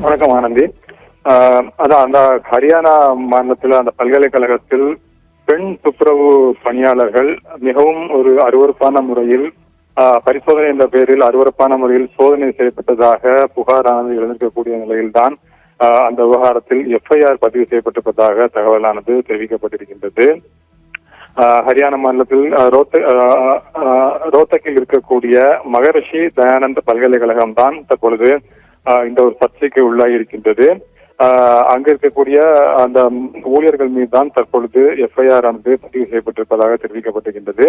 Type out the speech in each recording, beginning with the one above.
வணக்கம் ஆனந்தி. அதான் அந்த ஹரியானா மாநிலத்தில் அந்த பல்கலைக்கழகத்தில் பெண் துப்புரவு பணியாளர்கள் மிகவும் ஒரு அருவருப்பான முறையில் பரிசோதனை என்ற பெயரில் அருவருப்பான முறையில் சோதனை செய்யப்பட்டதாக புகாரானது எழுந்திருக்கக்கூடிய நிலையில்தான் அந்த விவகாரத்தில் எஃப்ஐஆர் பதிவு செய்யப்பட்டிருப்பதாக தகவலானது தெரிவிக்கப்பட்டிருக்கின்றது. ஹரியானா மாநிலத்தில் ரோத்தக்கில் இருக்கக்கூடிய மகரிஷி தயானந்த் பல்கலைக்கழகம் தான் தற்பொழுது இந்த ஒரு சர்ச்சைக்கு உள்ளாகி இருக்கின்றது. அங்க இருக்கக்கூடிய அந்த ஊழியர்கள் மீது தான் தற்பொழுது எஃப்ஐஆர் ஆனது பதிவு செய்யப்பட்டிருப்பதாக தெரிவிக்கப்பட்டிருக்கின்றது.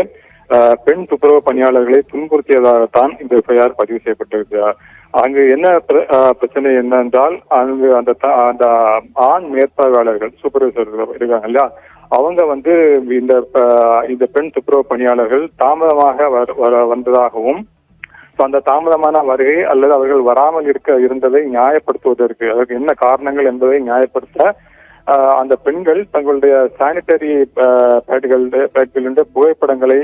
பெண் துப்புரவு பணியாளர்களை துன்புறுத்தியதாகத்தான் இந்த எஃப்ஐஆர் பதிவு செய்யப்பட்டிருக்கிறார். அங்கு என்ன பிரச்சனை என்னென்றால் அங்கு அந்த ஆண் மேற்பார்வையாளர்கள் சூப்பர்வைசர்கள் இருக்காங்க இல்லையா, அவங்க இந்த பெண் துப்புரவு பணியாளர்கள் தாமதமாக வந்ததாகவும் அந்த தாமதமான வருகை அல்லது அவர்கள் வராமல் இருந்ததை நியாயப்படுத்துவதற்கு அதற்கு என்ன காரணங்கள் என்பதை நியாயப்படுத்த அந்த பெண்கள் தங்களுடைய சானிட்டரி பேட்களிலிருந்து புகைப்படங்களை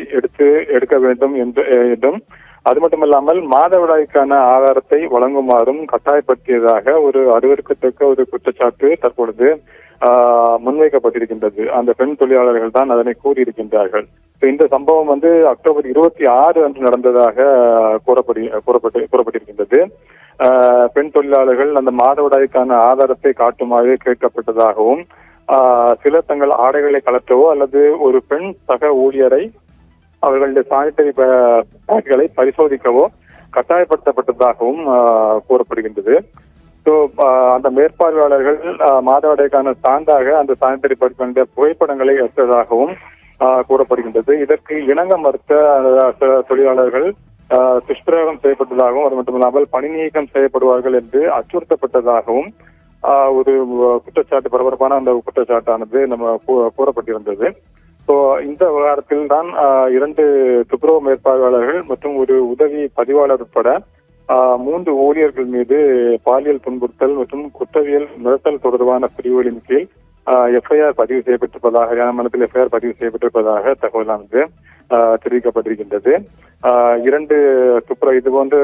எடுக்க வேண்டும் என்றும் அது மட்டுமல்லாமல் மாதவிடாய்க்கான ஆதாரத்தை வழங்குமாறும் கட்டாயப்படுத்தியதாக ஒரு அருவருக்கத்தக்க ஒரு குற்றச்சாட்டு தற்பொழுது முன்வைக்கப்பட்டிருக்கின்றது. அந்த பெண் தொழிலாளர்கள் தான் அதனை கூறியிருக்கின்றார்கள். இந்த சம்பவம் அக்டோபர் 26 அன்று நடந்ததாக கூறப்பட்டிருக்கின்றது. பெண் தொழிலாளர்கள் அந்த மாதவிடாய்க்கான ஆதாரத்தை காட்டுமாறு கேட்கப்பட்டதாகவும் சிலர் தங்கள் ஆடைகளை கலற்றவோ அல்லது ஒரு பெண் சக ஊழியரை அவர்களுடைய சானிட்டரி பேட்களை பரிசோதிக்கவோ கட்டாயப்படுத்தப்பட்டதாகவும் கூறப்படுகின்றது. அந்த மேற்பார்வையாளர்கள் மாதவிடாய்க்கான சான்றாக அந்த சானிட்டரி பேட்களுடைய புகைப்படங்களை எடுத்ததாகவும் கூறப்படுகின்றது. இதற்கு இணங்க மறுத்த தொழிலாளர்கள் துஷ்பிரயோகம் செய்யப்பட்டதாகவும் அது மட்டுமில்லாமல் பணி நீக்கம் செய்யப்படுவார்கள் என்று அச்சுறுத்தப்பட்டதாகவும் ஒரு குற்றச்சாட்டு, பரபரப்பான அந்த குற்றச்சாட்டானது கூறப்பட்டிருந்தது. இந்த விவகாரத்தில் தான் 2 துப்புரவு மேற்பார்வையாளர்கள் மற்றும் ஒரு உதவி பதிவாளர் உட்பட 3 ஊழியர்கள் மீது பாலியல் துன்புறுத்தல் மற்றும் குற்றவியல் மிரட்டல் தொடர்பான பிரிவுகளின் கீழ் எஃப்ஐஆர் பதிவு செய்யப்பட்டிருப்பதாக ஹரியானா மாநிலத்தில் எஃப்ஐஆர் பதிவு செய்யப்பட்டிருப்பதாக தகவலானது தெரிவிக்கப்பட்டிருக்கின்றது. 2 துப்புரவு இதுபோன்ற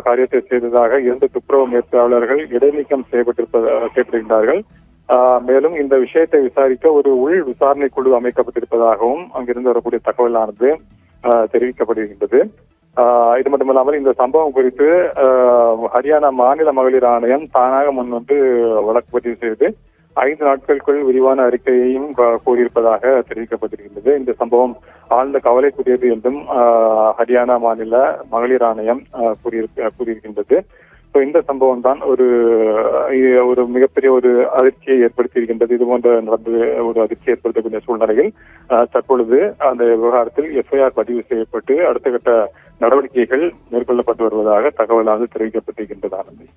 காரியத்தை செய்ததாக 2 துப்புரவு மேற்பார்வையாளர்கள் இடைநீக்கம் செய்யப்பட்டிருக்கின்றார்கள். மேலும் இந்த விஷயத்தை விசாரிக்க ஒரு உள் விசாரணை குழு அமைக்கப்பட்டிருப்பதாகவும் அங்கிருந்து வரக்கூடிய தகவலானது தெரிவிக்கப்படுகின்றது. இது மட்டுமல்லாமல் இந்த சம்பவம் குறித்து ஹரியானா மாநில மகளிர் ஆணையம் தானாக முன்வந்து வழக்கு பதிவு செய்து 5 நாட்களுக்குள் விரிவான அறிக்கையையும் கூறியிருப்பதாக தெரிவிக்கப்பட்டிருக்கின்றது. இந்த சம்பவம் ஆழ்ந்த கவலைக்குரியது என்றும் ஹரியானா மாநில மகளிர் ஆணையம் கூறியிருக்கின்றது. இந்த சம்பவம் தான் ஒரு மிகப்பெரிய ஒரு அதிர்ச்சியை ஏற்படுத்தியிருக்கின்றது. இது போன்ற ஒரு அதிர்ச்சியை ஏற்படுத்தக்கூடிய சூழ்நிலையில் தற்பொழுது அந்த விவகாரத்தில் எஃப்ஐஆர் பதிவு செய்யப்பட்டு அடுத்த கட்ட நடவடிக்கைகள் மேற்கொள்ளப்பட்டு வருவதாக தகவலானது தெரிவிக்கப்பட்டிருக்கின்றது. ஆனந்தி.